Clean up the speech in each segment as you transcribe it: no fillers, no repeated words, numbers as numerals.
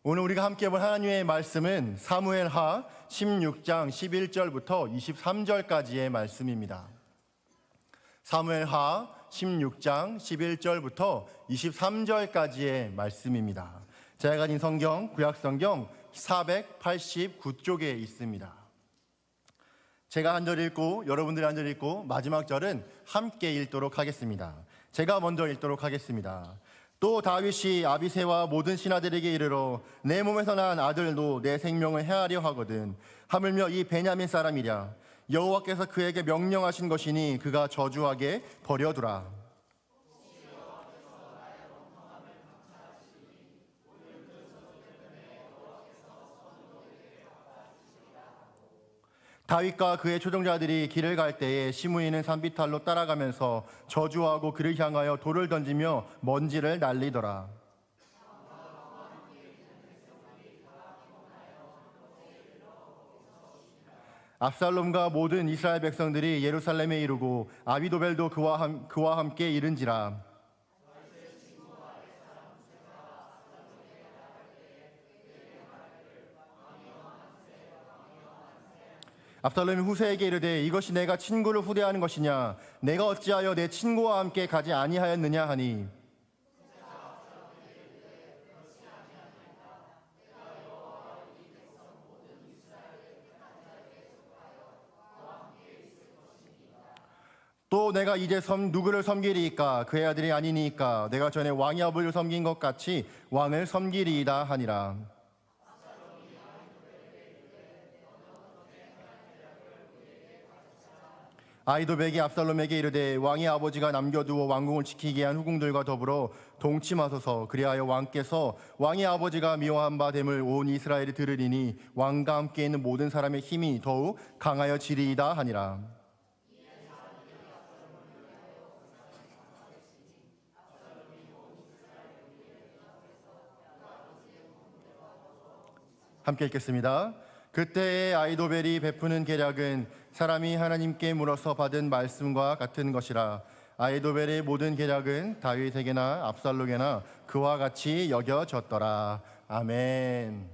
오늘 우리가 함께 볼 하나님의 말씀은 사무엘하 16장 11절부터 23절까지의 말씀입니다. 사무엘하 16장 11절부터 23절까지의 말씀입니다. 제가 가진 성경, 구약성경 489쪽에 있습니다. 제가 한 절 읽고 여러분들이 한 절 읽고 마지막 절은 함께 읽도록 하겠습니다. 제가 먼저 읽도록 하겠습니다. 또 다윗이 아비새와 모든 신하들에게 이르러 내 몸에서 난 아들도 내 생명을 해하려 하거든 하물며 이 베냐민 사람이랴 여호와께서 그에게 명령하신 것이니 그가 저주하게 버려두라. 다윗과 그의 초종자들이 길을 갈 때에 시므이는 산비탈로 따라가면서 저주하고 그를 향하여 돌을 던지며 먼지를 날리더라. 압살롬과 모든 이스라엘 백성들이 예루살렘에 이르고 아비도벨도 그와 함께 이른지라. 압살롬이 후세에게 이르되 이것이 내가 친구를 후대하는 것이냐 내가 어찌하여 내 친구와 함께 가지 아니하였느냐 하니 또 내가 이제 누구를 섬기리이까 그의 아들이 아니니까 내가 전에 왕이 아버지를 섬긴 것 같이 왕을 섬기리이다 하니라. 아히도백이 압살롬에게 이르되 왕의 아버지가 남겨두어 왕궁을 지키게 한 후궁들과 더불어 동침하소서. 그리하여 왕께서 왕의 아버지가 미워한 바 됨을 온 이스라엘이 들으리니 왕과 함께 있는 모든 사람의 힘이 더욱 강하여지리이다 하니라. 함께 읽겠습니다. 그때의 아히도벨이 베푸는 계략은 사람이 하나님께 물어서 받은 말씀과 같은 것이라. 아히도벨의 모든 계략은 다윗에게나 압살롬에게나 그와 같이 여겨졌더라. 아멘.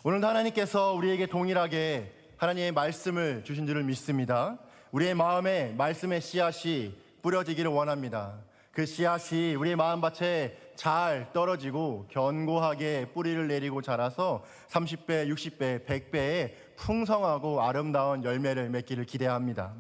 오늘도 하나님께서 우리에게 동일하게 하나님의 말씀을 주신 줄을 믿습니다. 우리의 마음에 말씀의 씨앗이 뿌려지기를 원합니다. 그 씨앗이 우리의 마음밭에 잘 떨어지고 견고하게 뿌리를 내리고 자라서 30배, 60배, 100배의 풍성하고 아름다운 열매를 맺기를 기대합니다.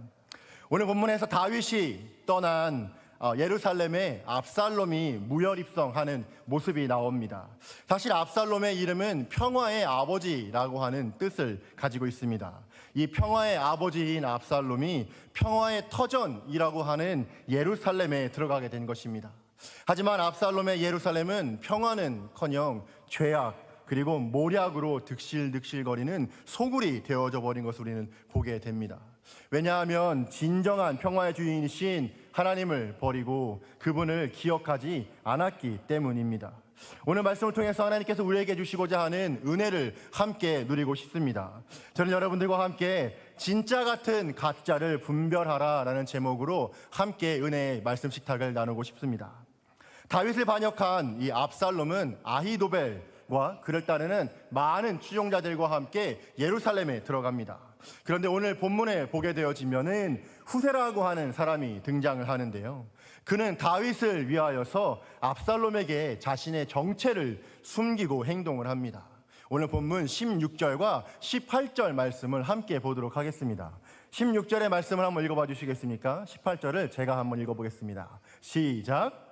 오늘 본문에서 다윗이 떠난 예루살렘에 압살롬이 무혈 입성하는 모습이 나옵니다. 사실 압살롬의 이름은 평화의 아버지라고 하는 뜻을 가지고 있습니다. 이 평화의 아버지인 압살롬이 평화의 터전이라고 하는 예루살렘에 들어가게 된 것입니다. 하지만 압살롬의 예루살렘은 평화는커녕 죄악 그리고 모략으로 득실득실거리는 소굴이 되어져 버린 것을 우리는 보게 됩니다. 왜냐하면 진정한 평화의 주인이신 하나님을 버리고 그분을 기억하지 않았기 때문입니다. 오늘 말씀을 통해서 하나님께서 우리에게 주시고자 하는 은혜를 함께 누리고 싶습니다. 저는 여러분들과 함께 진짜 같은 가짜를 분별하라 라는 제목으로 함께 은혜의 말씀 식탁을 나누고 싶습니다. 다윗을 반역한 이 압살롬은 아히도벨과 그를 따르는 많은 추종자들과 함께 예루살렘에 들어갑니다. 그런데 오늘 본문에 보게 되어지면은 후세라고 하는 사람이 등장을 하는데요. 그는 다윗을 위하여서 압살롬에게 자신의 정체를 숨기고 행동을 합니다. 오늘 본문 16절과 18절 말씀을 함께 보도록 하겠습니다. 16절의 말씀을 한번 읽어봐 주시겠습니까? 18절을 제가 한번 읽어보겠습니다. 시작.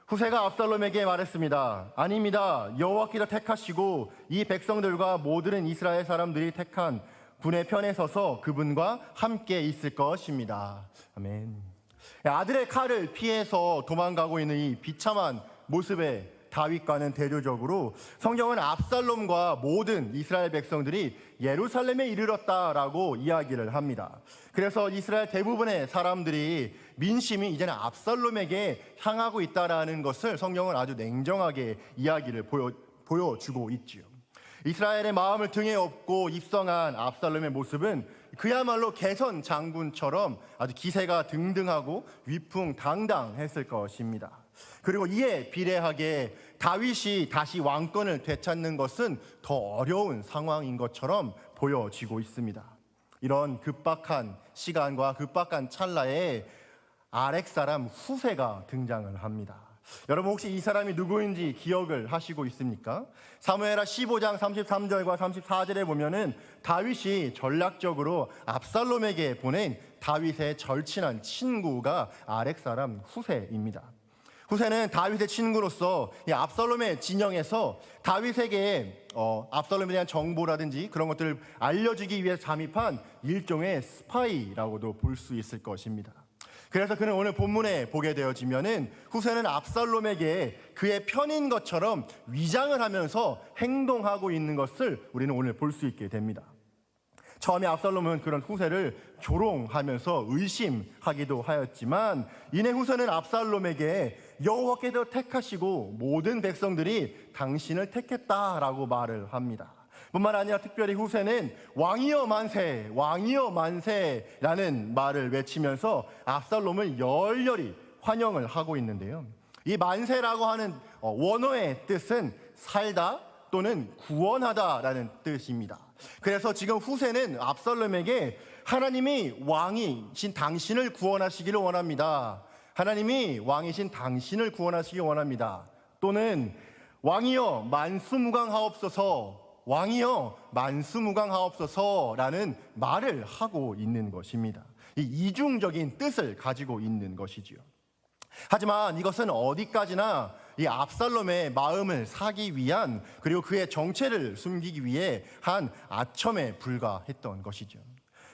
후세가 압살롬에게 말했습니다. 아닙니다. 여호와께서 택하시고 이 백성들과 모든 이스라엘 사람들이 택한 분의 편에 서서 그분과 함께 있을 것입니다. 아멘. 아들의 칼을 피해서 도망가고 있는 이 비참한 모습의 다윗과는 대조적으로 성경은 압살롬과 모든 이스라엘 백성들이 예루살렘에 이르렀다라고 이야기를 합니다. 그래서 이스라엘 대부분의 사람들이 민심이 이제는 압살롬에게 향하고 있다라는 것을 성경은 아주 냉정하게 이야기를 보여주고 있지요. 이스라엘의 마음을 등에 업고 입성한 압살롬의 모습은 그야말로 개선 장군처럼 아주 기세가 등등하고 위풍당당했을 것입니다. 그리고 이에 비례하게 다윗이 다시 왕권을 되찾는 것은 더 어려운 상황인 것처럼 보여지고 있습니다. 이런 급박한 시간과 급박한 찰나에 아렉 사람 후세가 등장을 합니다. 여러분 혹시 이 사람이 누구인지 기억을 하시고 있습니까? 사무엘하 15장 33절과 34절에 보면은 다윗이 전략적으로 압살롬에게 보낸 다윗의 절친한 친구가 아렉 사람 후세입니다. 후세는 다윗의 친구로서 이 압살롬의 진영에서 다윗에게 압살롬에 대한 정보라든지 그런 것들을 알려주기 위해 잠입한 일종의 스파이라고도 볼 수 있을 것입니다. 그래서 그는 오늘 본문에 보게 되어지면은 후세는 압살롬에게 그의 편인 것처럼 위장을 하면서 행동하고 있는 것을 우리는 오늘 볼 수 있게 됩니다. 처음에 압살롬은 그런 후세를 조롱하면서 의심하기도 하였지만 이내 후세는 압살롬에게 여호와께서 택하시고 모든 백성들이 당신을 택했다라고 말을 합니다. 뿐만 아니라 특별히 후세는 왕이여 만세, 왕이여 만세라는 말을 외치면서 압살롬을 열렬히 환영을 하고 있는데요. 이 만세라고 하는 원어의 뜻은 살다 또는 구원하다라는 뜻입니다. 그래서 지금 후세는 압살롬에게 하나님이 왕이신 당신을 구원하시기를 원합니다. 하나님이 왕이신 당신을 구원하시기 원합니다. 또는 왕이여 만수무강하옵소서, 왕이여 만수무강하옵소서라는 말을 하고 있는 것입니다. 이 이중적인 뜻을 가지고 있는 것이지요. 하지만 이것은 어디까지나 이 압살롬의 마음을 사기 위한 그리고 그의 정체를 숨기기 위해 한 아첨에 불과했던 것이죠.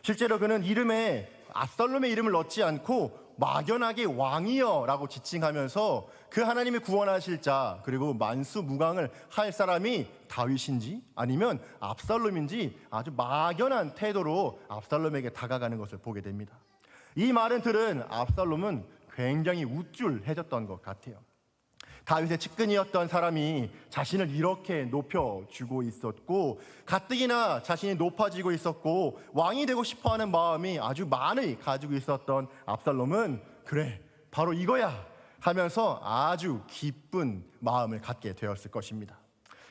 실제로 그는 이름에 압살롬의 이름을 넣지 않고 막연하게 왕이여라고 지칭하면서 그 하나님이 구원하실 자 그리고 만수무강을 할 사람이 다윗인지 아니면 압살롬인지 아주 막연한 태도로 압살롬에게 다가가는 것을 보게 됩니다. 이 말을 들은 압살롬은 굉장히 우쭐해졌던 것 같아요. 다윗의 측근이었던 사람이 자신을 이렇게 높여주고 있었고 가뜩이나 자신이 높아지고 있었고 왕이 되고 싶어하는 마음이 아주 많이 가지고 있었던 압살롬은 그래 바로 이거야 하면서 아주 기쁜 마음을 갖게 되었을 것입니다.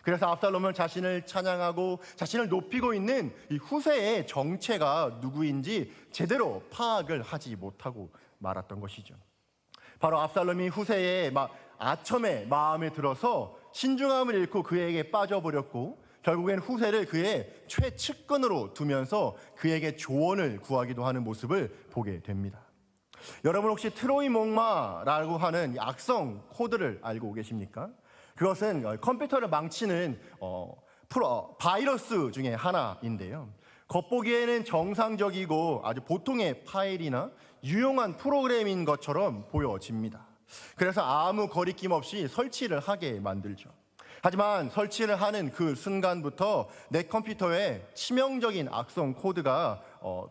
그래서 압살롬은 자신을 찬양하고 자신을 높이고 있는 이 후세의 정체가 누구인지 제대로 파악을 하지 못하고 말았던 것이죠. 바로 압살롬이 후세의 아첨에 마음에 들어서 신중함을 잃고 그에게 빠져버렸고 결국엔 후세를 그의 최측근으로 두면서 그에게 조언을 구하기도 하는 모습을 보게 됩니다. 여러분 혹시 트로이 목마라고 하는 악성 코드를 알고 계십니까? 그것은 컴퓨터를 망치는 바이러스 중에 하나인데요. 겉보기에는 정상적이고 아주 보통의 파일이나 유용한 프로그램인 것처럼 보여집니다. 그래서 아무 거리낌 없이 설치를 하게 만들죠. 하지만 설치를 하는 그 순간부터 내 컴퓨터에 치명적인 악성 코드가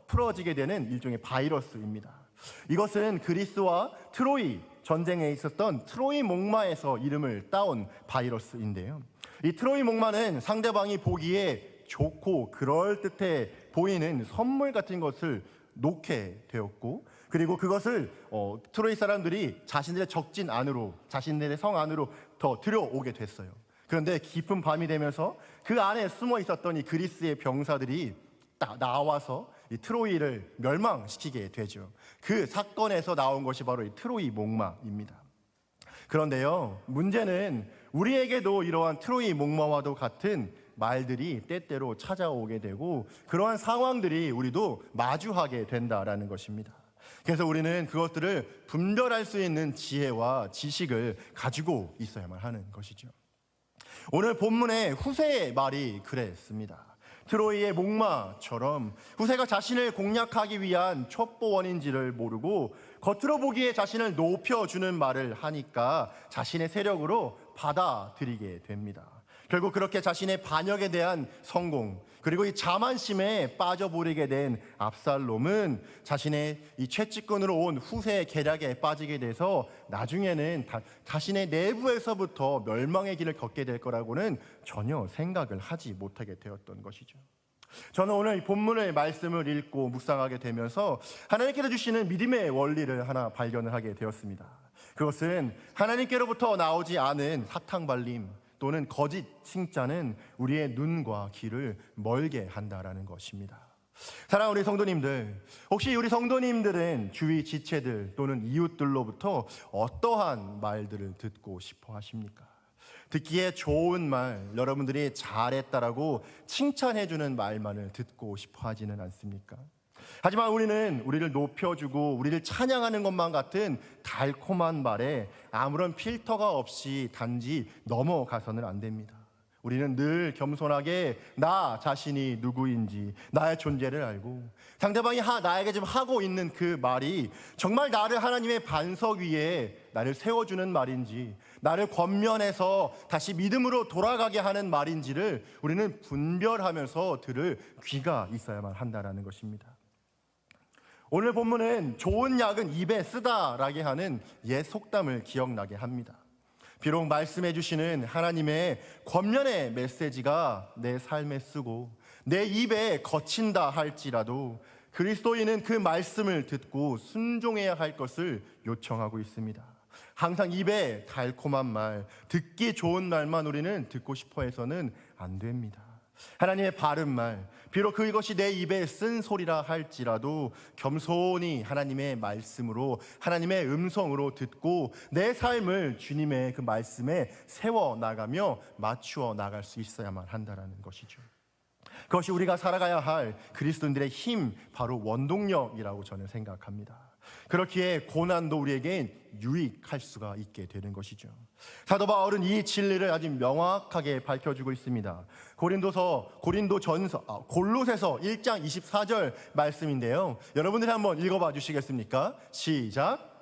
풀어지게 되는 일종의 바이러스입니다. 이것은 그리스와 트로이 전쟁에 있었던 트로이 목마에서 이름을 따온 바이러스인데요. 이 트로이 목마는 상대방이 보기에 좋고 그럴듯해 보이는 선물 같은 것을 놓게 되었고 그리고 그것을 트로이 사람들이 자신들의 적진 안으로 자신들의 성 안으로 더 들여오게 됐어요. 그런데 깊은 밤이 되면서 그 안에 숨어 있었던 이 그리스의 병사들이 딱 나와서 이 트로이를 멸망시키게 되죠. 그 사건에서 나온 것이 바로 이 트로이 목마입니다. 그런데요, 문제는 우리에게도 이러한 트로이 목마와도 같은 말들이 때때로 찾아오게 되고 그러한 상황들이 우리도 마주하게 된다라는 것입니다. 그래서 우리는 그것들을 분별할 수 있는 지혜와 지식을 가지고 있어야만 하는 것이죠. 오늘 본문의 후세의 말이 그랬습니다. 트로이의 목마처럼 후세가 자신을 공략하기 위한 첩보원인지를 모르고 겉으로 보기에 자신을 높여주는 말을 하니까 자신의 세력으로 받아들이게 됩니다. 결국 그렇게 자신의 반역에 대한 성공 그리고 이 자만심에 빠져버리게 된 압살롬은 자신의 이 최측근으로 온 후세의 계략에 빠지게 돼서 나중에는 자신의 내부에서부터 멸망의 길을 걷게 될 거라고는 전혀 생각을 하지 못하게 되었던 것이죠. 저는 오늘 이 본문의 말씀을 읽고 묵상하게 되면서 하나님께서 주시는 믿음의 원리를 하나 발견을 하게 되었습니다. 그것은 하나님께로부터 나오지 않은 사탕발림 또는 거짓 칭찬은 우리의 눈과 귀를 멀게 한다라는 것입니다. 사랑하는 우리 성도님들, 혹시 우리 성도님들은 주위 지체들 또는 이웃들로부터 어떠한 말들을 듣고 싶어 하십니까? 듣기에 좋은 말, 여러분들이 잘했다라고 칭찬해주는 말만을 듣고 싶어 하지는 않습니까? 하지만 우리는 우리를 높여주고 우리를 찬양하는 것만 같은 달콤한 말에 아무런 필터가 없이 단지 넘어가서는 안 됩니다. 우리는 늘 겸손하게 나 자신이 누구인지 나의 존재를 알고 상대방이 나에게 지금 하고 있는 그 말이 정말 나를 하나님의 반석 위에 나를 세워주는 말인지 나를 권면해서 다시 믿음으로 돌아가게 하는 말인지를 우리는 분별하면서 들을 귀가 있어야만 한다는 것입니다. 오늘 본문은 좋은 약은 입에 쓰다라게 하는 옛 속담을 기억나게 합니다. 비록 말씀해 주시는 하나님의 권면의 메시지가 내 삶에 쓰고 내 입에 거친다 할지라도 그리스도인은 그 말씀을 듣고 순종해야 할 것을 요청하고 있습니다. 항상 입에 달콤한 말, 듣기 좋은 말만 우리는 듣고 싶어 해서는 안 됩니다. 하나님의 바른 말, 비록 그것이 내 입에 쓴 소리라 할지라도 겸손히 하나님의 말씀으로 하나님의 음성으로 듣고 내 삶을 주님의 그 말씀에 세워나가며 맞추어 나갈 수 있어야만 한다는 것이죠. 그것이 우리가 살아가야 할 그리스도인들의 힘, 바로 원동력이라고 저는 생각합니다. 그렇기에 고난도 우리에겐 유익할 수가 있게 되는 것이죠. 사도 바울은 이 진리를 아주 명확하게 밝혀주고 있습니다. 골로새서 1장 24절 말씀인데요, 여러분들이 한번 읽어봐 주시겠습니까? 시작.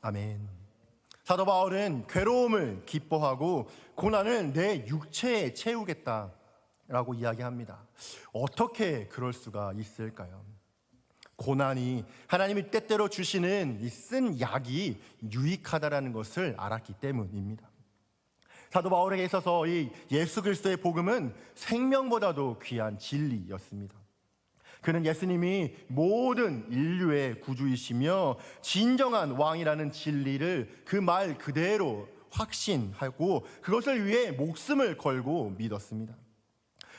아멘. 사도 바울은 괴로움을 기뻐하고 고난을 내 육체에 채우겠다라고 이야기합니다. 어떻게 그럴 수가 있을까요? 고난이 하나님이 때때로 주시는 이 쓴 약이 유익하다라는 것을 알았기 때문입니다. 사도 바울에게 있어서 이 예수 그리스도의 복음은 생명보다도 귀한 진리였습니다. 그는 예수님이 모든 인류의 구주이시며 진정한 왕이라는 진리를 그 말 그대로 확신하고 그것을 위해 목숨을 걸고 믿었습니다.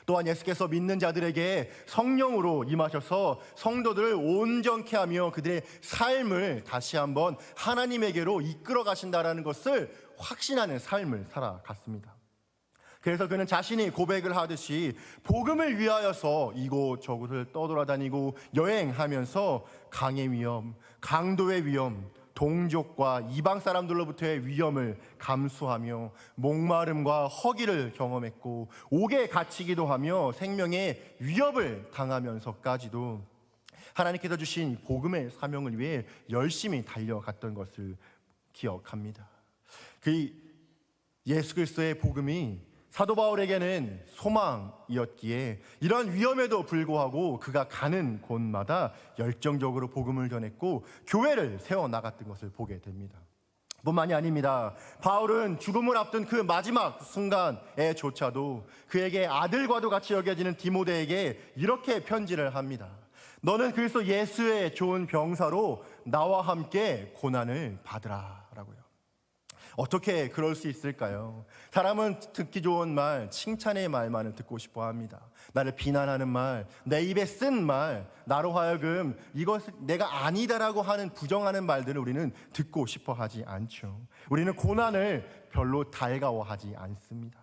또한 예수께서 믿는 자들에게 성령으로 임하셔서 성도들을 온전케 하며 그들의 삶을 다시 한번 하나님에게로 이끌어 가신다는 것을 확신하는 삶을 살아갔습니다. 그래서 그는 자신이 고백을 하듯이 복음을 위하여서 이곳저곳을 떠돌아다니고 여행하면서 강의 위험, 강도의 위험, 동족과 이방 사람들로부터의 위험을 감수하며 목마름과 허기를 경험했고 옥에 갇히기도 하며 생명의 위협을 당하면서까지도 하나님께서 주신 복음의 사명을 위해 열심히 달려갔던 것을 기억합니다. 그 예수 그리스도의 복음이 사도 바울에게는 소망이었기에 이런 위험에도 불구하고 그가 가는 곳마다 열정적으로 복음을 전했고 교회를 세워나갔던 것을 보게 됩니다. 뿐만이 아닙니다. 바울은 죽음을 앞둔 그 마지막 순간에조차도 그에게 아들과도 같이 여겨지는 디모데에게 이렇게 편지를 합니다. 너는 그리스도 예수의 좋은 병사로 나와 함께 고난을 받으라 라고요. 어떻게 그럴 수 있을까요? 사람은 듣기 좋은 말, 칭찬의 말만을 듣고 싶어 합니다. 나를 비난하는 말, 내 입에 쓴 말, 나로 하여금 이것을 내가 아니다라고 하는 부정하는 말들을 우리는 듣고 싶어 하지 않죠. 우리는 고난을 별로 달가워하지 않습니다.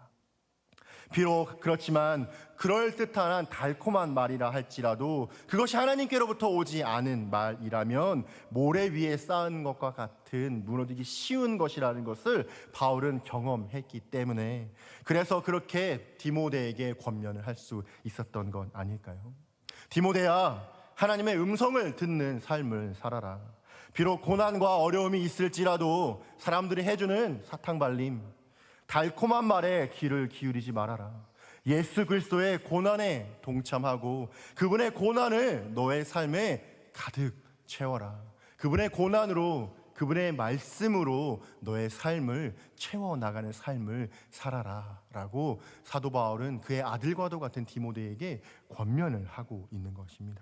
비록 그렇지만 그럴듯한 달콤한 말이라 할지라도 그것이 하나님께로부터 오지 않은 말이라면 모래 위에 쌓은 것과 같은 무너지기 쉬운 것이라는 것을 바울은 경험했기 때문에 그래서 그렇게 디모데에게 권면을 할 수 있었던 건 아닐까요? 디모데야, 하나님의 음성을 듣는 삶을 살아라. 비록 고난과 어려움이 있을지라도 사람들이 해주는 사탕발림, 달콤한 말에 귀를 기울이지 말아라. 예수 그리스도의 고난에 동참하고 그분의 고난을 너의 삶에 가득 채워라. 그분의 고난으로 그분의 말씀으로 너의 삶을 채워나가는 삶을 살아라 라고 사도 바울은 그의 아들과도 같은 디모데에게 권면을 하고 있는 것입니다.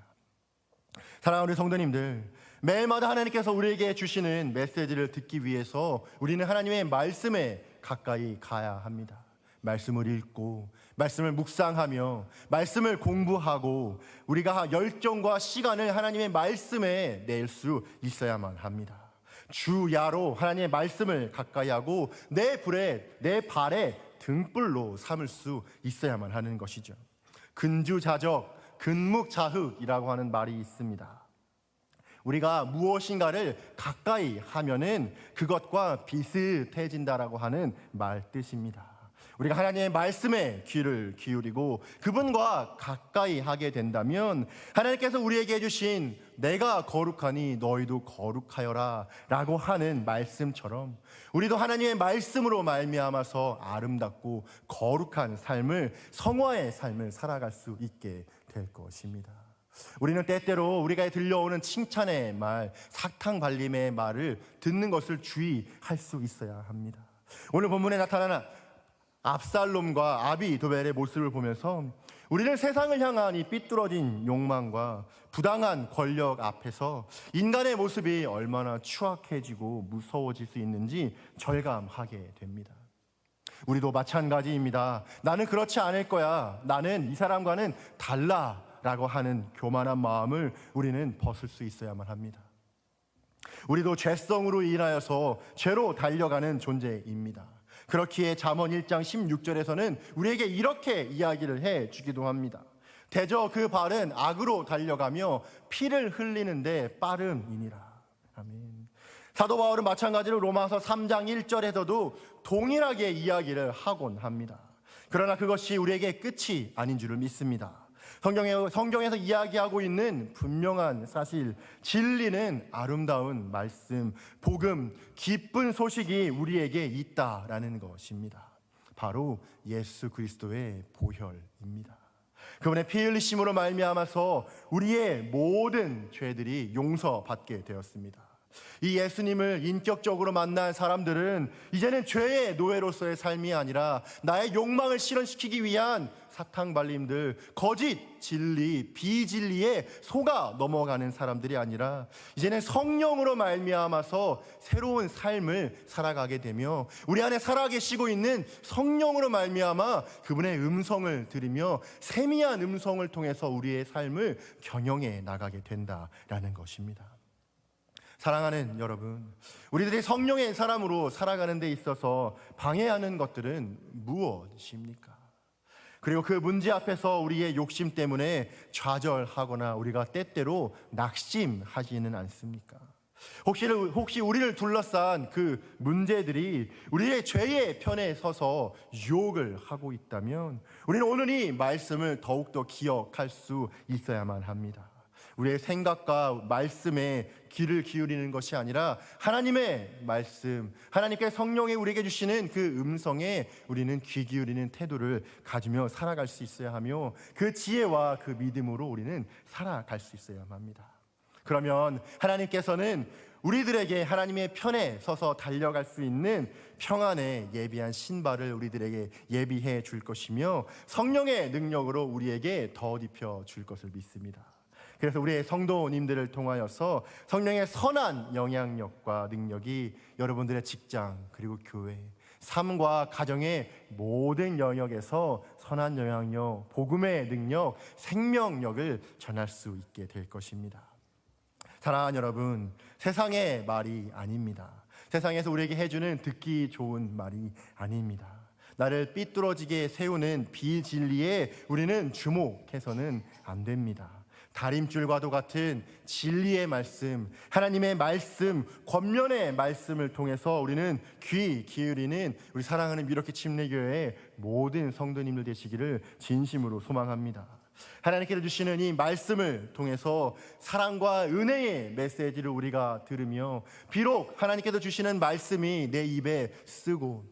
사랑하는 우리 성도님들, 매일마다 하나님께서 우리에게 주시는 메시지를 듣기 위해서 우리는 하나님의 말씀에 가까이 가야 합니다. 말씀을 읽고 말씀을 묵상하며 말씀을 공부하고 우리가 열정과 시간을 하나님의 말씀에 낼 수 있어야만 합니다. 주야로 하나님의 말씀을 가까이 하고 내 발에 등불로 삼을 수 있어야만 하는 것이죠. 근주자적 근묵자흑이라고 하는 말이 있습니다. 우리가 무엇인가를 가까이 하면은 그것과 비슷해진다라고 하는 말 뜻입니다. 우리가 하나님의 말씀에 귀를 기울이고 그분과 가까이 하게 된다면 하나님께서 우리에게 해주신 내가 거룩하니 너희도 거룩하여라 라고 하는 말씀처럼 우리도 하나님의 말씀으로 말미암아서 아름답고 거룩한 삶을, 성화의 삶을 살아갈 수 있게 될 것입니다. 우리는 때때로 우리가 들려오는 칭찬의 말, 사탕발림의 말을 듣는 것을 주의할 수 있어야 합니다. 오늘 본문에 나타나는 압살롬과 아비도벨의 모습을 보면서 우리는 세상을 향한 이 삐뚤어진 욕망과 부당한 권력 앞에서 인간의 모습이 얼마나 추악해지고 무서워질 수 있는지 절감하게 됩니다. 우리도 마찬가지입니다. 나는 그렇지 않을 거야, 나는 이 사람과는 달라 라고 하는 교만한 마음을 우리는 벗을 수 있어야만 합니다. 우리도 죄성으로 인하여서 죄로 달려가는 존재입니다. 그렇기에 잠언 1장 16절에서는 우리에게 이렇게 이야기를 해주기도 합니다. 대저 그 발은 악으로 달려가며 피를 흘리는데 빠름이니라. 아멘. 사도 바울은 마찬가지로 로마서 3장 1절에서도 동일하게 이야기를 하곤 합니다. 그러나 그것이 우리에게 끝이 아닌 줄을 믿습니다. 성경에서 이야기하고 있는 분명한 사실, 진리는 아름다운 말씀, 복음, 기쁜 소식이 우리에게 있다라는 것입니다. 바로 예수 그리스도의 보혈입니다. 그분의 피 흘리심으로 말미암아서 우리의 모든 죄들이 용서받게 되었습니다. 이 예수님을 인격적으로 만난 사람들은 이제는 죄의 노예로서의 삶이 아니라 나의 욕망을 실현시키기 위한 사탕발림들, 거짓 진리, 비진리에 속아 넘어가는 사람들이 아니라 이제는 성령으로 말미암아서 새로운 삶을 살아가게 되며 우리 안에 살아계시고 있는 성령으로 말미암아 그분의 음성을 들으며 세미한 음성을 통해서 우리의 삶을 경영해 나가게 된다라는 것입니다. 사랑하는 여러분, 우리들이 성령의 사람으로 살아가는 데 있어서 방해하는 것들은 무엇입니까? 그리고 그 문제 앞에서 우리의 욕심 때문에 좌절하거나 우리가 때때로 낙심하지는 않습니까? 혹시 우리를 둘러싼 그 문제들이 우리의 죄의 편에 서서 유혹을 하고 있다면 우리는 오늘 이 말씀을 더욱더 기억할 수 있어야만 합니다. 우리의 생각과 말씀에 귀를 기울이는 것이 아니라 하나님의 말씀, 하나님께 성령이 우리에게 주시는 그 음성에 우리는 귀 기울이는 태도를 가지며 살아갈 수 있어야 하며 그 지혜와 그 믿음으로 우리는 살아갈 수 있어야만 합니다. 그러면 하나님께서는 우리들에게 하나님의 편에 서서 달려갈 수 있는 평안에 예비한 신발을 우리들에게 예비해 줄 것이며 성령의 능력으로 우리에게 덧입혀 줄 것을 믿습니다. 그래서 우리의 성도님들을 통하여서 성령의 선한 영향력과 능력이 여러분들의 직장 그리고 교회, 삶과 가정의 모든 영역에서 선한 영향력, 복음의 능력, 생명력을 전할 수 있게 될 것입니다. 사랑하는 여러분, 세상의 말이 아닙니다. 세상에서 우리에게 해주는 듣기 좋은 말이 아닙니다. 나를 삐뚤어지게 세우는 비진리에 우리는 주목해서는 안 됩니다. 다림줄과도 같은 진리의 말씀, 하나님의 말씀, 권면의 말씀을 통해서 우리는 귀 기울이는 우리 사랑하는 미러키 침례교회의 모든 성도님들 되시기를 진심으로 소망합니다. 하나님께서 주시는 이 말씀을 통해서 사랑과 은혜의 메시지를 우리가 들으며 비록 하나님께서 주시는 말씀이 내 입에 쓰고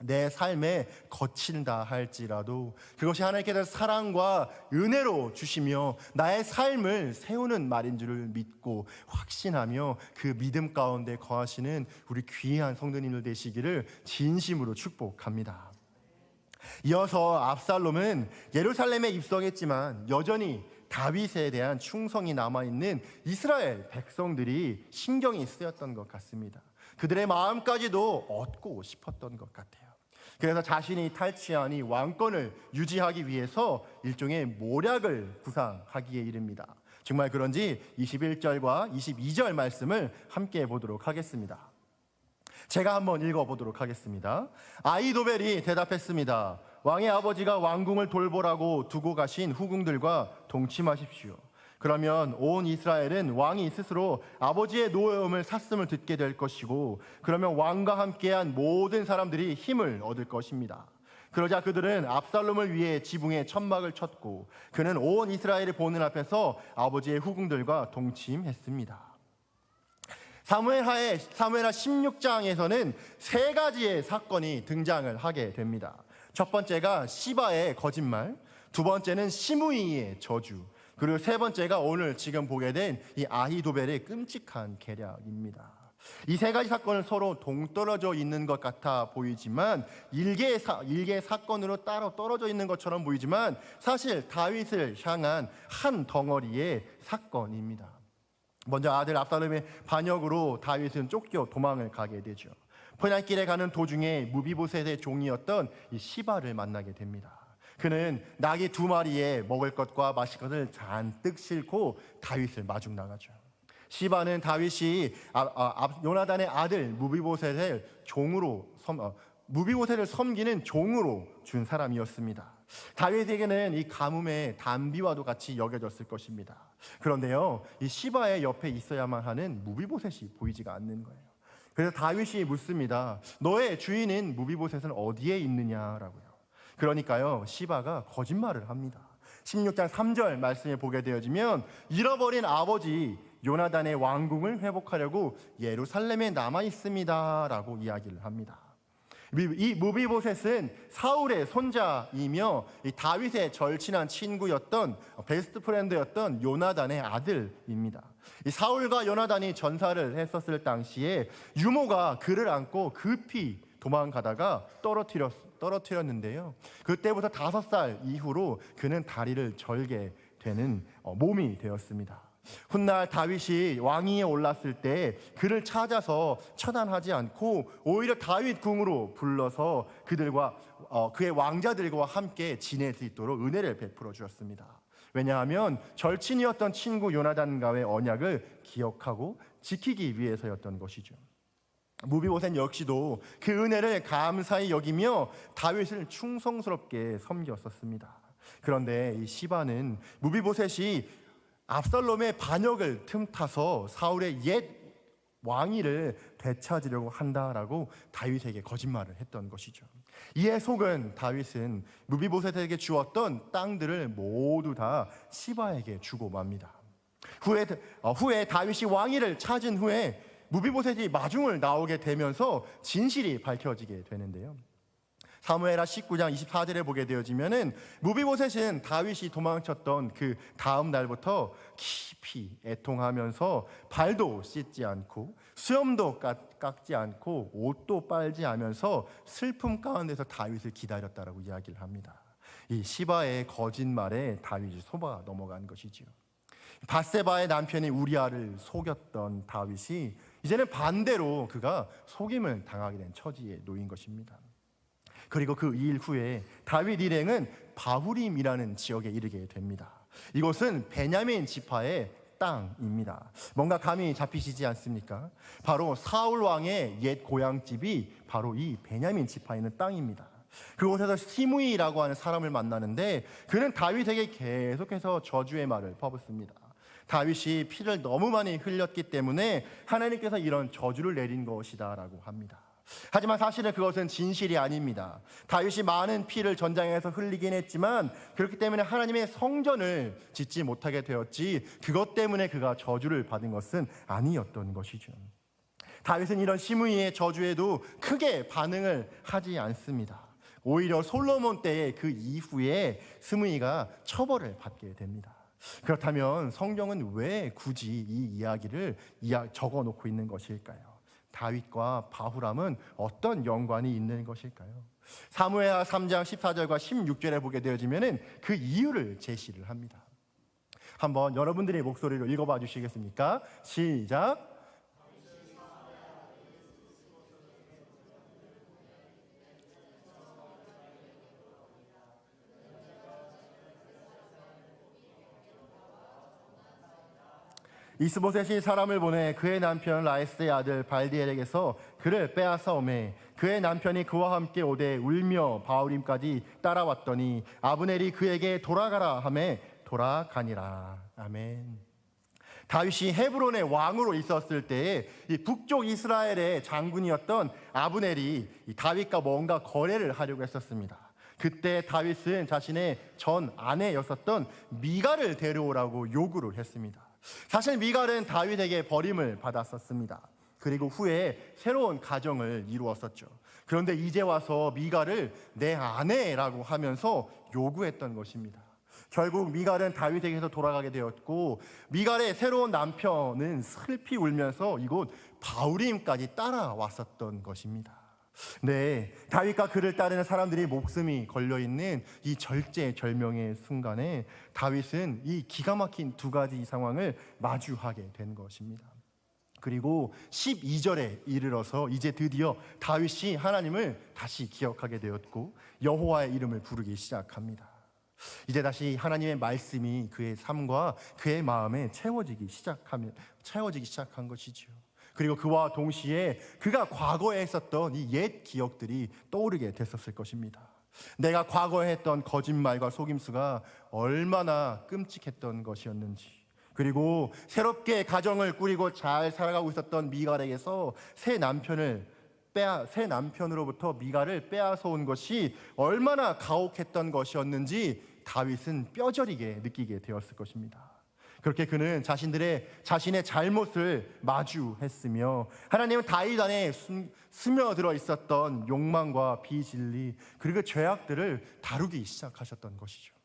내 삶에 거친다 할지라도 그것이 하나님께서 사랑과 은혜로 주시며 나의 삶을 세우는 말인 줄을 믿고 확신하며 그 믿음 가운데 거하시는 우리 귀한 성도님들 되시기를 진심으로 축복합니다. 이어서 압살롬은 예루살렘에 입성했지만 여전히 다윗에 대한 충성이 남아있는 이스라엘 백성들이 신경이 쓰였던 것 같습니다. 그들의 마음까지도 얻고 싶었던 것 같아요. 그래서 자신이 탈취한 이 왕권을 유지하기 위해서 일종의 모략을 구상하기에 이릅니다. 정말 그런지 21절과 22절 말씀을 함께 보도록 하겠습니다. 제가 한번 읽어보도록 하겠습니다. 아히도벨이 대답했습니다. 왕의 아버지가 왕궁을 돌보라고 두고 가신 후궁들과 동침하십시오. 그러면 온 이스라엘은 왕이 스스로 아버지의 노여움을 샀음을 듣게 될 것이고, 그러면 왕과 함께한 모든 사람들이 힘을 얻을 것입니다. 그러자 그들은 압살롬을 위해 지붕에 천막을 쳤고, 그는 온 이스라엘의 보는 앞에서 아버지의 후궁들과 동침했습니다. 사무엘하 16장에서는 세 가지의 사건이 등장을 하게 됩니다. 첫 번째가 시바의 거짓말, 두 번째는 시므이의 저주, 그리고 세 번째가 오늘 지금 보게 된 이 아히도벨의 끔찍한 계략입니다. 이 세 가지 사건은 서로 동떨어져 있는 것 같아 보이지만 일개의 사건으로 따로 떨어져 있는 것처럼 보이지만 사실 다윗을 향한 한 덩어리의 사건입니다. 먼저 아들 압살롬의 반역으로 다윗은 쫓겨 도망을 가게 되죠. 포난길에 가는 도중에 무비보셋의 종이었던 이 시바를 만나게 됩니다. 그는 나귀 2마리에 먹을 것과 마실 것을 잔뜩 싣고 다윗을 마중 나가죠. 시바는 다윗이 요나단의 아들 무비보셋을 무비보셋을 섬기는 종으로 준 사람이었습니다. 다윗에게는 이 가뭄의 단비와도 같이 여겨졌을 것입니다. 그런데요, 이 시바의 옆에 있어야만 하는 무비보셋이 보이지가 않는 거예요. 그래서 다윗이 묻습니다. 너의 주인인 무비보셋은 어디에 있느냐라고요. 그러니까요, 시바가 거짓말을 합니다. 16장 3절 말씀에 보게 되어지면 잃어버린 아버지 요나단의 왕궁을 회복하려고 예루살렘에 남아 있습니다라고 이야기를 합니다. 이 무비보셋은 사울의 손자이며 이 다윗의 절친한 친구였던 베스트 프렌드였던 요나단의 아들입니다. 이 사울과 요나단이 전사를 했었을 당시에 유모가 그를 안고 급히 도망가다가 떨어뜨렸는데요. 그때부터 5살 이후로 그는 다리를 절게 되는 몸이 되었습니다. 훗날 다윗이 왕위에 올랐을 때 그를 찾아서 처단하지 않고 오히려 다윗 궁으로 불러서 그의 왕자들과 함께 지낼 수 있도록 은혜를 베풀어 주었습니다. 왜냐하면 절친이었던 친구 요나단과의 언약을 기억하고 지키기 위해서였던 것이죠. 무비보셋 역시도 그 은혜를 감사히 여기며 다윗을 충성스럽게 섬겼었습니다. 그런데 이 시바는 무비보셋이 압살롬의 반역을 틈타서 사울의 옛 왕위를 되찾으려고 한다라고 다윗에게 거짓말을 했던 것이죠. 이에 속은 다윗은 무비보셋에게 주었던 땅들을 모두 다 시바에게 주고 맙니다. 후에 다윗이 왕위를 찾은 후에 무비보셋이 마중을 나오게 되면서 진실이 밝혀지게 되는데요. 사무엘하 19장 24절에 보게 되어지면은 무비보셋은 다윗이 도망쳤던 그 다음 날부터 깊이 애통하면서 발도 씻지 않고 수염도 깎지 않고 옷도 빨지 않으면서 슬픔 가운데서 다윗을 기다렸다라고 이야기를 합니다. 이 시바의 거짓말에 다윗이 속아 넘어간 것이지요. 밧세바의 남편인 우리아를 속였던 다윗이 이제는 반대로 그가 속임을 당하게 된 처지에 놓인 것입니다. 그리고 그 일 후에 다윗 일행은 바후림이라는 지역에 이르게 됩니다. 이곳은 베냐민 지파의 땅입니다. 뭔가 감이 잡히시지 않습니까? 바로 사울 왕의 옛 고향집이 바로 이 베냐민 지파에 있는 땅입니다. 그곳에서 시므이라고 하는 사람을 만나는데 그는 다윗에게 계속해서 저주의 말을 퍼붓습니다. 다윗이 피를 너무 많이 흘렸기 때문에 하나님께서 이런 저주를 내린 것이다 라고 합니다. 하지만 사실은 그것은 진실이 아닙니다. 다윗이 많은 피를 전장에서 흘리긴 했지만 그렇기 때문에 하나님의 성전을 짓지 못하게 되었지 그것 때문에 그가 저주를 받은 것은 아니었던 것이죠. 다윗은 이런 시므이의 저주에도 크게 반응을 하지 않습니다. 오히려 솔로몬 때의 그 이후에 스므이가 처벌을 받게 됩니다. 그렇다면 성경은 왜 굳이 이 이야기를 적어놓고 있는 것일까요? 다윗과 바후람은 어떤 연관이 있는 것일까요? 사무엘하 3장 14절과 16절에 보게 되어지면 그 이유를 제시를 합니다. 한번 여러분들의 목소리로 읽어봐 주시겠습니까? 시작. 이스보셋이 사람을 보내 그의 남편 라이스의 아들 발디엘에게서 그를 빼앗아 오매 그의 남편이 그와 함께 오되 울며 바후림까지 따라왔더니 아브넬이 그에게 돌아가라 하매 돌아가니라. 아멘. 다윗이 헤브론의 왕으로 있었을 때에 이 북쪽 이스라엘의 장군이었던 아브넬이 다윗과 뭔가 거래를 하려고 했었습니다. 그때 다윗은 자신의 전 아내였었던 미갈을 데려오라고 요구를 했습니다. 사실 미갈은 다윗에게 버림을 받았었습니다. 그리고 후에 새로운 가정을 이루었었죠. 그런데 이제 와서 미갈을 내 아내라고 하면서 요구했던 것입니다. 결국 미갈은 다윗에게서 돌아가게 되었고 미갈의 새로운 남편은 슬피 울면서 이곳 바후림까지 따라왔었던 것입니다. 네, 다윗과 그를 따르는 사람들이 목숨이 걸려있는 이 절제절명의 순간에 다윗은 이 기가 막힌 두 가지 상황을 마주하게 된 것입니다. 그리고 12절에 이르러서 이제 드디어 다윗이 하나님을 다시 기억하게 되었고 여호와의 이름을 부르기 시작합니다. 이제 다시 하나님의 말씀이 그의 삶과 그의 마음에 채워지기 시작한 것이지요. 그리고 그와 동시에 그가 과거에 했었던 이 옛 기억들이 떠오르게 됐었을 것입니다. 내가 과거에 했던 거짓말과 속임수가 얼마나 끔찍했던 것이었는지, 그리고 새롭게 가정을 꾸리고 잘 살아가고 있었던 미갈에게서 새 남편으로부터 미갈을 빼앗아 온 것이 얼마나 가혹했던 것이었는지 다윗은 뼈저리게 느끼게 되었을 것입니다. 그렇게 그는 자신의 잘못을 마주했으며 하나님은 다윗 안에 스며들어 있었던 욕망과 비진리 그리고 죄악들을 다루기 시작하셨던 것이죠.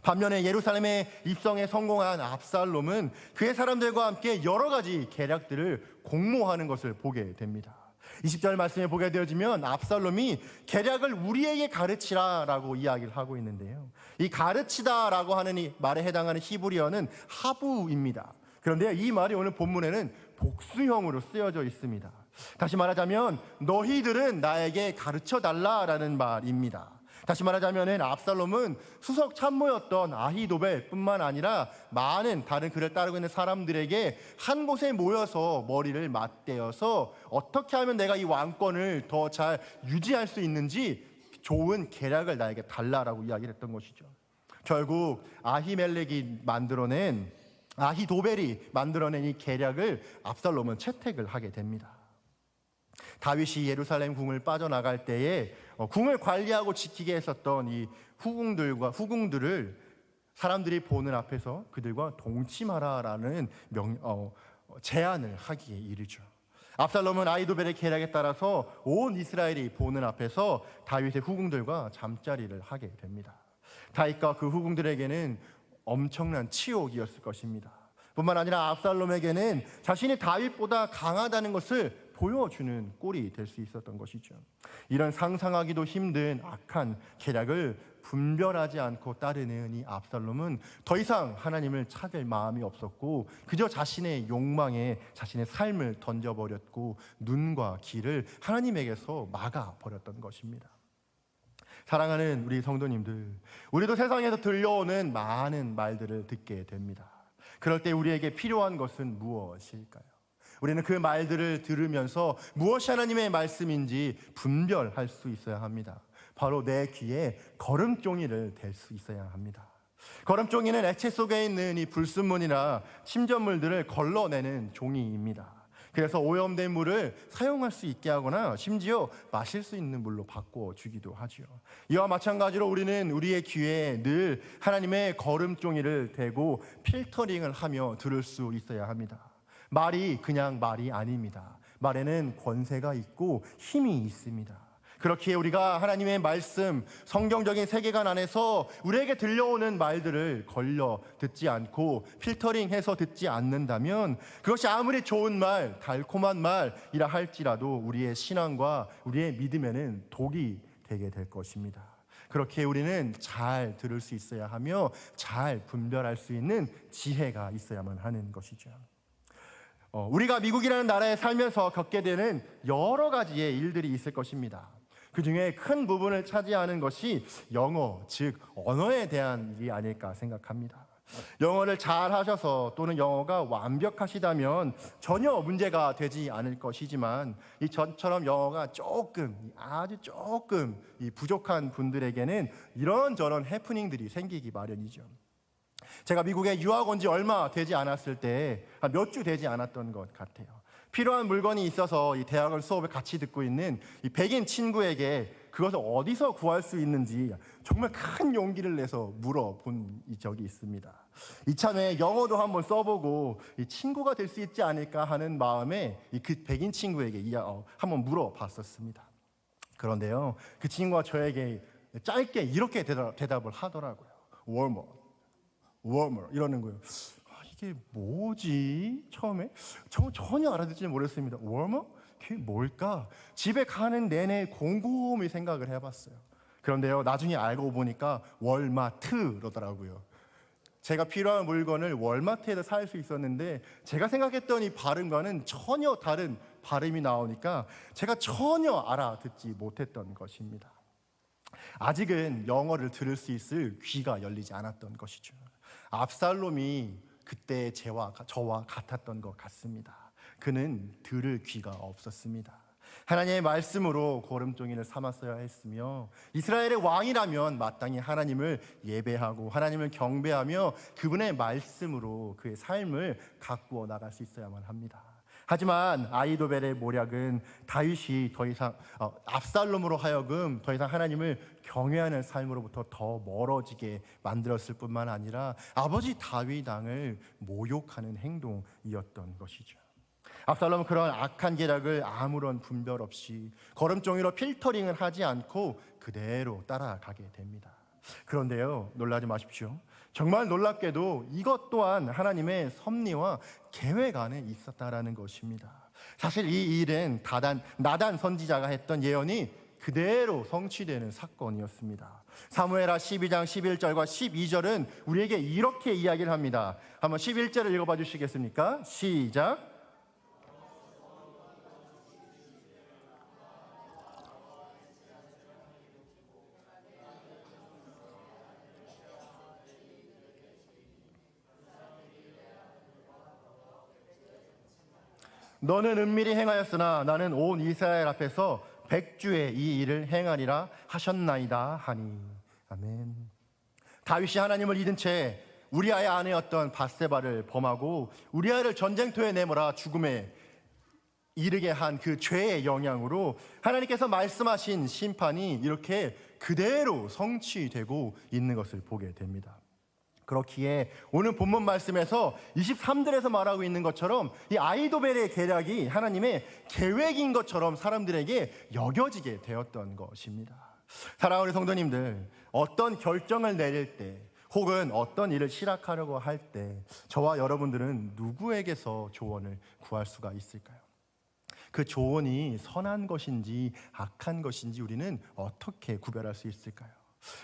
반면에 예루살렘의 입성에 성공한 압살롬은 그의 사람들과 함께 여러 가지 계략들을 공모하는 것을 보게 됩니다. 20절 말씀에 보게 되어지면 압살롬이 계략을 우리에게 가르치라 라고 이야기를 하고 있는데요, 이 가르치다 라고 하는 이 말에 해당하는 히브리어는 하부입니다. 그런데 이 말이 오늘 본문에는 복수형으로 쓰여져 있습니다. 다시 말하자면 너희들은 나에게 가르쳐 달라라는 말입니다. 다시 말하자면 압살롬은 수석 참모였던 아히도벨뿐만 아니라 많은 다른 그를 따르고 있는 사람들에게 한 곳에 모여서 머리를 맞대어서 어떻게 하면 내가 이 왕권을 더 잘 유지할 수 있는지 좋은 계략을 나에게 달라라고 이야기를 했던 것이죠. 결국 아히도벨이 만들어낸 이 계략을 압살롬은 채택을 하게 됩니다. 다윗이 예루살렘 궁을 빠져나갈 때에 궁을 관리하고 지키게 했었던 이 후궁들을 사람들이 보는 앞에서 그들과 동침하라라는 제안을 하기에 이르죠. 압살롬은 아히도벨의 계략에 따라서 온 이스라엘이 보는 앞에서 다윗의 후궁들과 잠자리를 하게 됩니다. 다윗과 그 후궁들에게는 엄청난 치욕이었을 것입니다. 뿐만 아니라 압살롬에게는 자신이 다윗보다 강하다는 것을 보여주는 꼴이 될 수 있었던 것이죠. 이런 상상하기도 힘든 악한 계략을 분별하지 않고 따르는 이 압살롬은 더 이상 하나님을 찾을 마음이 없었고 그저 자신의 욕망에 자신의 삶을 던져버렸고 눈과 귀를 하나님에게서 막아버렸던 것입니다. 사랑하는 우리 성도님들, 우리도 세상에서 들려오는 많은 말들을 듣게 됩니다. 그럴 때 우리에게 필요한 것은 무엇일까요? 우리는 그 말들을 들으면서 무엇이 하나님의 말씀인지 분별할 수 있어야 합니다. 바로 내 귀에 걸음종이를 댈 수 있어야 합니다. 걸음종이는 액체 속에 있는 이 불순물이나 침전물들을 걸러내는 종이입니다. 그래서 오염된 물을 사용할 수 있게 하거나 심지어 마실 수 있는 물로 바꿔주기도 하죠. 이와 마찬가지로 우리는 우리의 귀에 늘 하나님의 걸음종이를 대고 필터링을 하며 들을 수 있어야 합니다. 말이 그냥 말이 아닙니다. 말에는 권세가 있고 힘이 있습니다. 그렇기에 우리가 하나님의 말씀, 성경적인 세계관 안에서 우리에게 들려오는 말들을 걸려 듣지 않고 필터링해서 듣지 않는다면 그것이 아무리 좋은 말, 달콤한 말이라 할지라도 우리의 신앙과 우리의 믿음에는 독이 되게 될 것입니다. 그렇게 우리는 잘 들을 수 있어야 하며 잘 분별할 수 있는 지혜가 있어야만 하는 것이죠. 우리가 미국이라는 나라에 살면서 겪게 되는 여러 가지의 일들이 있을 것입니다. 그 중에 큰 부분을 차지하는 것이 영어, 즉 언어에 대한 일이 아닐까 생각합니다. 영어를 잘 하셔서 또는 영어가 완벽하시다면 전혀 문제가 되지 않을 것이지만 이 전처럼 영어가 조금, 아주 조금 부족한 분들에게는 이런저런 해프닝들이 생기기 마련이죠. 제가 미국에 유학 온 지 얼마 되지 않았을 때, 몇 주 되지 않았던 것 같아요. 필요한 물건이 있어서 이 대학원 수업을 같이 듣고 있는 이 백인 친구에게 그것을 어디서 구할 수 있는지 정말 큰 용기를 내서 물어본 적이 있습니다. 이참에 영어도 한번 써보고 이 친구가 될 수 있지 않을까 하는 마음에 그 백인 친구에게 한번 물어봤었습니다. 그런데요, 그 친구가 저에게 짧게 이렇게 대답을 하더라고요. 워머 이러는 거예요. 이게 뭐지? 처음에 전혀 알아듣지 모르겠습니다. 워머? 그게 뭘까? 집에 가는 내내 곰곰이 생각을 해봤어요. 그런데요, 나중에 알고 보니까 월마트로더라고요. 제가 필요한 물건을 월마트에서 살 수 있었는데 제가 생각했던 이 발음과는 전혀 다른 발음이 나오니까 제가 전혀 알아듣지 못했던 것입니다. 아직은 영어를 들을 수 있을 귀가 열리지 않았던 것이죠. 압살롬이 그때 저와 같았던 것 같습니다. 그는 들을 귀가 없었습니다. 하나님의 말씀으로 고름종이를 삼았어야 했으며 이스라엘의 왕이라면 마땅히 하나님을 예배하고 하나님을 경배하며 그분의 말씀으로 그의 삶을 가꾸어 나갈 수 있어야만 합니다. 하지만 아히도벨의 모략은 다윗이 더 이상 압살롬으로 하여금 더 이상 하나님을 경외하는 삶으로부터 더 멀어지게 만들었을 뿐만 아니라 아버지 다윗 왕을 모욕하는 행동이었던 것이죠. 압살롬은 그런 악한 계략을 아무런 분별 없이 걸음종이로 필터링을 하지 않고 그대로 따라가게 됩니다. 그런데요, 놀라지 마십시오. 정말 놀랍게도 이것 또한 하나님의 섭리와 계획 안에 있었다라는 것입니다. 사실 이 일은 나단 선지자가 했던 예언이 그대로 성취되는 사건이었습니다. 사무엘하 12장 11절과 12절은 우리에게 이렇게 이야기를 합니다. 한번 11절을 읽어봐 주시겠습니까? 시작. 너는 은밀히 행하였으나 나는 온 이스라엘 앞에서 100주의 이 일을 행하리라 하셨나이다 하니. 아멘. 다윗이 하나님을 잊은 채 우리아의 아내였던 밧세바를 범하고 우리아를 전쟁터에 내몰아 죽음에 이르게 한 그 죄의 영향으로 하나님께서 말씀하신 심판이 이렇게 그대로 성취되고 있는 것을 보게 됩니다. 그렇기에 오늘 본문 말씀에서 23절에서 말하고 있는 것처럼 이 아히도벨의 계략이 하나님의 계획인 것처럼 사람들에게 여겨지게 되었던 것입니다. 사랑하는 성도님들, 어떤 결정을 내릴 때 혹은 어떤 일을 시작하려고 할 때 저와 여러분들은 누구에게서 조언을 구할 수가 있을까요? 그 조언이 선한 것인지 악한 것인지 우리는 어떻게 구별할 수 있을까요?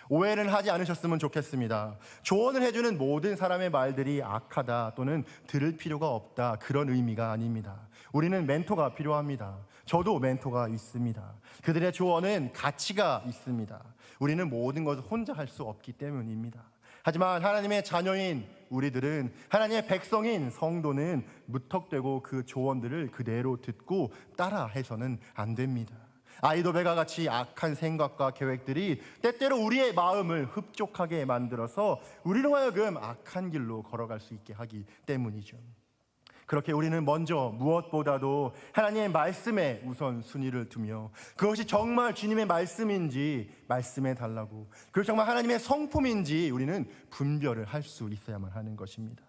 오해는 하지 않으셨으면 좋겠습니다. 조언을 해주는 모든 사람의 말들이 악하다 또는 들을 필요가 없다, 그런 의미가 아닙니다. 우리는 멘토가 필요합니다. 저도 멘토가 있습니다. 그들의 조언은 가치가 있습니다. 우리는 모든 것을 혼자 할 수 없기 때문입니다. 하지만 하나님의 자녀인 우리들은, 하나님의 백성인 성도는 무턱대고 그 조언들을 그대로 듣고 따라해서는 안 됩니다. 아히도벨과 같이 악한 생각과 계획들이 때때로 우리의 마음을 흡족하게 만들어서 우리로 하여금 악한 길로 걸어갈 수 있게 하기 때문이죠. 그렇게 우리는 먼저 무엇보다도 하나님의 말씀에 우선순위를 두며 그것이 정말 주님의 말씀인지 말씀해 달라고, 그것이 정말 하나님의 성품인지 우리는 분별을 할 수 있어야만 하는 것입니다.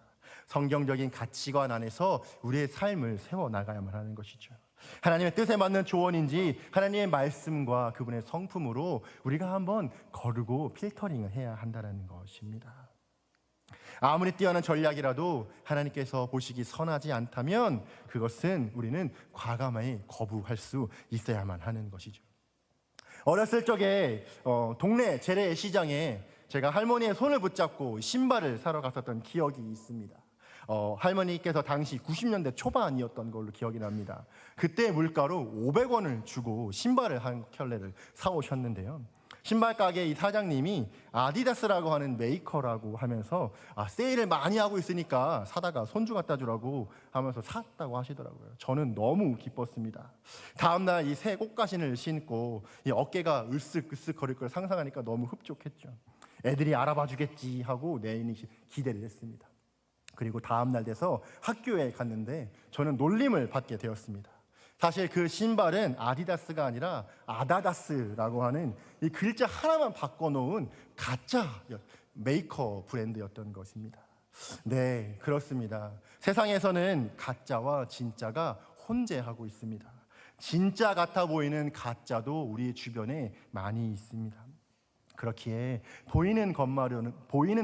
성경적인 가치관 안에서 우리의 삶을 세워나가야만 하는 것이죠. 하나님의 뜻에 맞는 조언인지 하나님의 말씀과 그분의 성품으로 우리가 한번 거르고 필터링을 해야 한다는 것입니다. 아무리 뛰어난 전략이라도 하나님께서 보시기 선하지 않다면 그것은 우리는 과감히 거부할 수 있어야만 하는 것이죠. 어렸을 적에 동네 재래시장에 제가 할머니의 손을 붙잡고 신발을 사러 갔었던 기억이 있습니다. 할머니께서 당시 90년대 초반이었던 걸로 기억이 납니다. 그때 물가로 500원을 주고 신발을 한 켤레를 사오셨는데요. 신발 가게 이 사장님이 아디다스라고 하는 메이커라고 하면서 세일을 많이 하고 있으니까 사다가 손주 갖다 주라고 하면서 샀다고 하시더라고요. 저는 너무 기뻤습니다. 다음날 이 새 꽃가신을 신고 이 어깨가 으쓱으쓱 거릴 걸 상상하니까 너무 흡족했죠. 애들이 알아봐 주겠지 하고 내인이 기대를 했습니다. 그리고 다음날 돼서 학교에 갔는데 저는 놀림을 받게 되었습니다. 사실 그 신발은 아디다스가 아니라 아다다스라고 하는 이 글자 하나만 바꿔놓은 가짜 메이커 브랜드였던 것입니다. 네, 그렇습니다. 세상에서는 가짜와 진짜가 혼재하고 있습니다. 진짜 같아 보이는 가짜도 우리 주변에 많이 있습니다. 그렇기에 보이는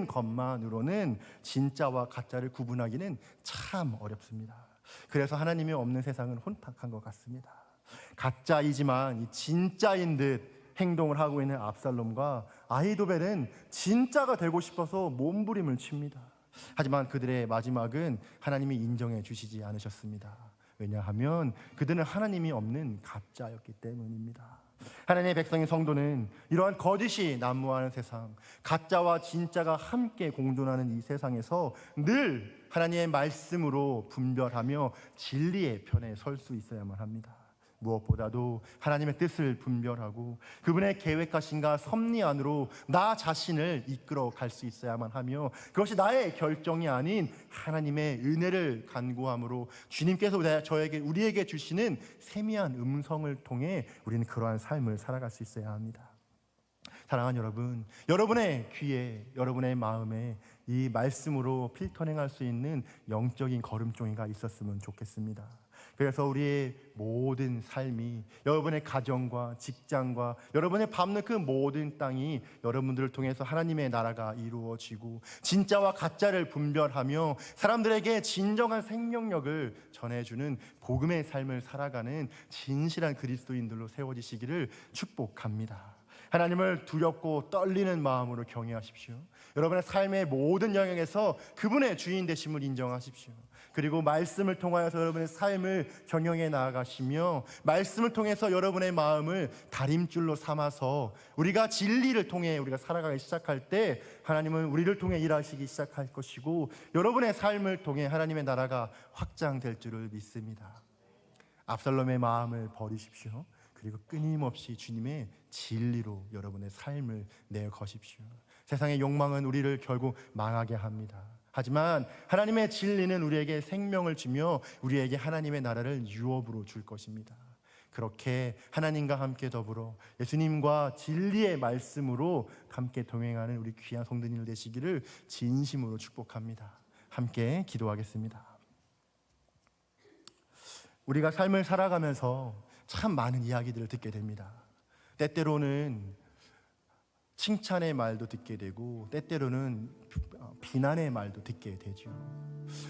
것만으로는 진짜와 가짜를 구분하기는 참 어렵습니다. 그래서 하나님이 없는 세상은 혼탁한 것 같습니다. 가짜이지만 진짜인 듯 행동을 하고 있는 압살롬과 아히도벨은 진짜가 되고 싶어서 몸부림을 칩니다. 하지만 그들의 마지막은 하나님이 인정해 주시지 않으셨습니다. 왜냐하면 그들은 하나님이 없는 가짜였기 때문입니다. 하나님의 백성인 성도는 이러한 거짓이 난무하는 세상, 가짜와 진짜가 함께 공존하는 이 세상에서 늘 하나님의 말씀으로 분별하며 진리의 편에 설 수 있어야만 합니다. 무엇보다도 하나님의 뜻을 분별하고 그분의 계획하심과 섭리 안으로 나 자신을 이끌어 갈 수 있어야만 하며, 그것이 나의 결정이 아닌 하나님의 은혜를 간구함으로 주님께서 우리에게 주시는 세미한 음성을 통해 우리는 그러한 삶을 살아갈 수 있어야 합니다. 사랑하는 여러분, 여러분의 귀에, 여러분의 마음에 이 말씀으로 필터링할 수 있는 영적인 걸음종이가 있었으면 좋겠습니다. 그래서 우리의 모든 삶이, 여러분의 가정과 직장과 여러분의 밟는 그 모든 땅이 여러분들을 통해서 하나님의 나라가 이루어지고 진짜와 가짜를 분별하며 사람들에게 진정한 생명력을 전해주는 복음의 삶을 살아가는 진실한 그리스도인들로 세워지시기를 축복합니다. 하나님을 두렵고 떨리는 마음으로 경외하십시오. 여러분의 삶의 모든 영역에서 그분의 주인 되심을 인정하십시오. 그리고 말씀을 통하여서 여러분의 삶을 경영해 나아가시며 말씀을 통해서 여러분의 마음을 다림줄로 삼아서 우리가 진리를 통해 우리가 살아가기 시작할 때 하나님은 우리를 통해 일하시기 시작할 것이고 여러분의 삶을 통해 하나님의 나라가 확장될 줄을 믿습니다. 압살롬의 마음을 버리십시오. 그리고 끊임없이 주님의 진리로 여러분의 삶을 내어 거십시오. 세상의 욕망은 우리를 결국 망하게 합니다. 하지만 하나님의 진리는 우리에게 생명을 주며 우리에게 하나님의 나라를 유업으로 줄 것입니다. 그렇게 하나님과 함께 더불어 예수님과 진리의 말씀으로 함께 동행하는 우리 귀한 성도님들 되시기를 진심으로 축복합니다. 함께 기도하겠습니다. 우리가 삶을 살아가면서 참 많은 이야기들을 듣게 됩니다. 때때로는 칭찬의 말도 듣게 되고 때때로는 비난의 말도 듣게 되죠.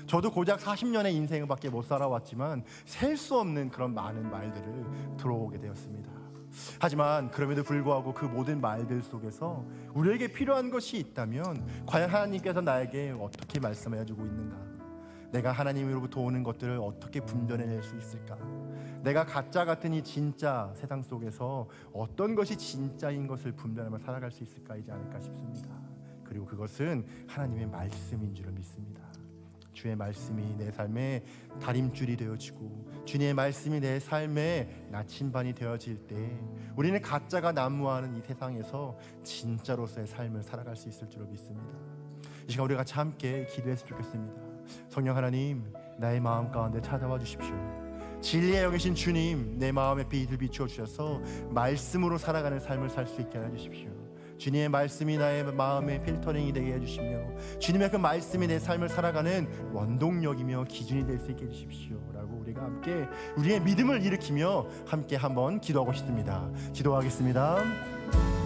저도 고작 40년의 인생밖에 못 살아왔지만 셀 수 없는 그런 많은 말들을 들어오게 되었습니다. 하지만 그럼에도 불구하고 그 모든 말들 속에서 우리에게 필요한 것이 있다면 과연 하나님께서 나에게 어떻게 말씀해 주고 있는가? 내가 하나님으로부터 오는 것들을 어떻게 분별해낼 수 있을까? 내가 가짜 같은 이 진짜 세상 속에서 어떤 것이 진짜인 것을 분별하며 살아갈 수 있을까이지 않을까 싶습니다. 그리고 그것은 하나님의 말씀인 줄을 믿습니다. 주의 말씀이 내 삶의 다림줄이 되어지고 주님의 말씀이 내 삶의 나침반이 되어질 때 우리는 가짜가 난무하는 이 세상에서 진짜로서의 삶을 살아갈 수 있을 줄을 믿습니다. 이 시간 우리가 같이 함께 기도했으면 좋겠습니다. 성령 하나님, 나의 마음 가운데 찾아와 주십시오. 진리의 영이신 주님, 내 마음에 빛을 비추어 주셔서 말씀으로 살아가는 삶을 살 수 있게 하여 주십시오. 주님의 말씀이 나의 마음의 필터링이 되게 해주시며 주님의 그 말씀이 내 삶을 살아가는 원동력이며 기준이 될 수 있게 해주십시오 라고 우리가 함께 우리의 믿음을 일으키며 함께 한번 기도하고 싶습니다. 기도하겠습니다.